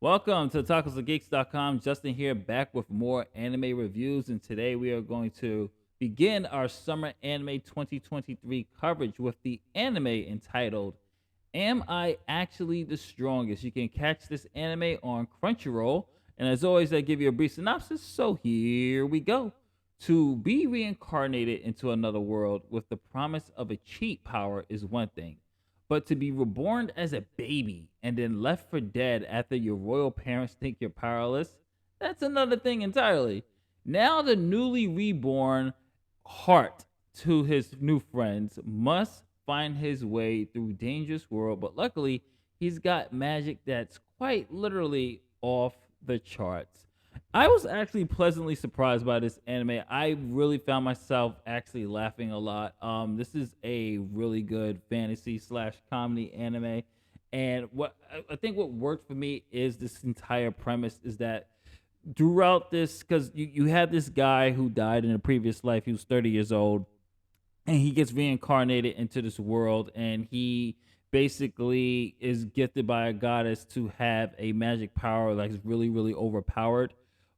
Welcome to TacosandGeeks.com. Justin here, back with more anime reviews, and today we are going to begin our Summer Anime 2023 coverage with the anime entitled "Am I Actually the Strongest?" You can catch this anime on Crunchyroll, and as always, I give you a brief synopsis. So here we go. To be reincarnated into another world with the promise of a cheat power is one thing, but to be reborn as a baby and then left for dead after your royal parents think you're powerless, that's another thing entirely. Now, the newly reborn Hart to his new friends must find his way through dangerous world, but luckily he's got magic that's quite literally off the charts. I was actually pleasantly surprised by this anime. I really found myself actually laughing a lot. This is a really good fantasy slash comedy anime, and what I think what worked for me is this entire premise is that throughout this, because you had this guy who died in a previous life. He was 30 years old, and he gets reincarnated into this world, and he basically is gifted by a goddess to have a magic power like really overpowered,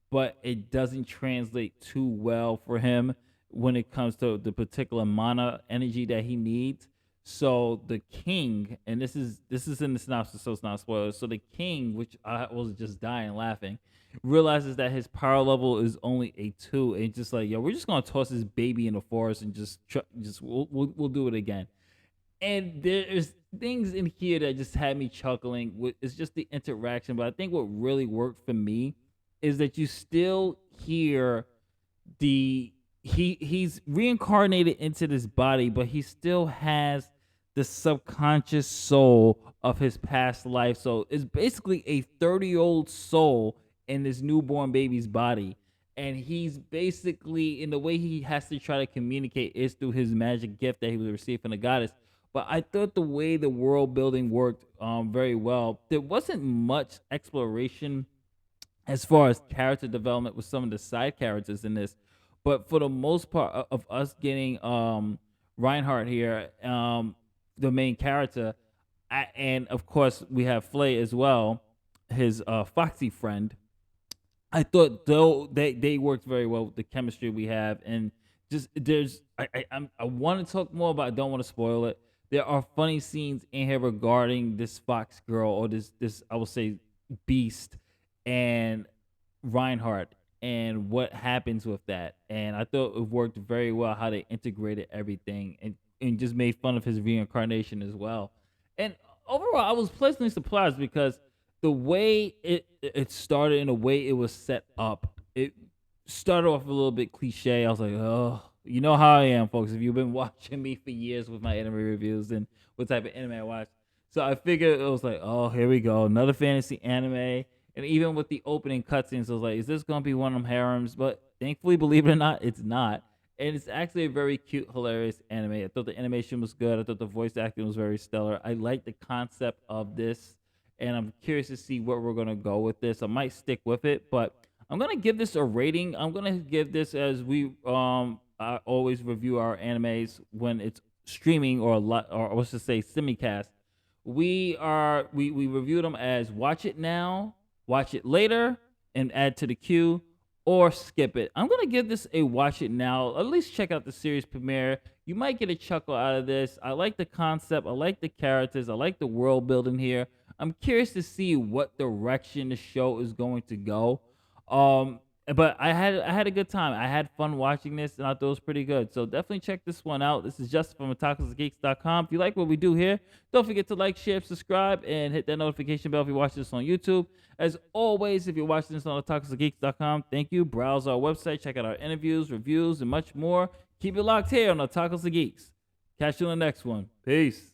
but it doesn't translate too well for him when it comes to the particular mana energy that he needs. So the king, and this is in the synopsis, so it's not spoilers. So the king, which I was just dying laughing, realizes that his power level is only a two, and just like, yo, we're just gonna toss this baby in the forest and just we'll do it again. And there's things in here that just had me chuckling. It's just the interaction, but I think what really worked for me is that you still hear the he's reincarnated into this body, but he still has the subconscious soul of his past life. So it's basically a 30-year-old soul in this newborn baby's body. And he's basically, in the way he has to try to communicate is through his magic gift that he was received from the goddess. But I thought the way the world building worked very well. There wasn't much exploration as far as character development with some of the side characters in this, but for the most part of us getting Reinhart here, the main character, and of course we have Flay as well, his foxy friend. I thought though they worked very well with the chemistry we have, and just there's I want to talk more, but I don't want to spoil it. There are funny scenes in here regarding this fox girl, or this I will say beast, and Reinhardt, and what happens with that. And I thought it worked very well how they integrated everything, and just made fun of his reincarnation as well. And overall, I was pleasantly surprised because the way it started and the way it was set up, it started off a little bit cliche. I was like, oh, you know how I am, folks. If you've been watching me for years with my anime reviews and what type of anime I watch, so I figured it was like, oh, here we go, another fantasy anime. And even with the opening cutscenes, I was like, is this gonna be one of them harems? But thankfully, believe it or not, it's not. And it's actually a very cute, hilarious anime. I thought the animation was good. I thought the voice acting was very stellar. I like the concept of this, and I'm curious to see where we're gonna go with this. I might stick with it, but I'm gonna give this a rating. I'm gonna give this, as we I always review our animes when it's streaming, or let's just say simulcast. We review them as watch it now, watch it later, and add to the queue, or skip it. I'm gonna give this a watch it now. At least check out the series premiere. You might get a chuckle out of this. I like the concept. I like the characters. I like the world building here. I'm curious to see what direction the show is going to go. Um, but I had a good time. I had fun watching this, and I thought it was pretty good. So definitely check this one out. This is Justin from otakusgeeks.com. If you like what we do here, don't forget to like, share, subscribe, and hit that notification bell if you watch this on YouTube. As always, if you're watching this on otakusgeeks.com, thank you. Browse our website, check out our interviews, reviews, and much more. Keep it locked here on Otakus Geeks. Catch you in the next one. Peace.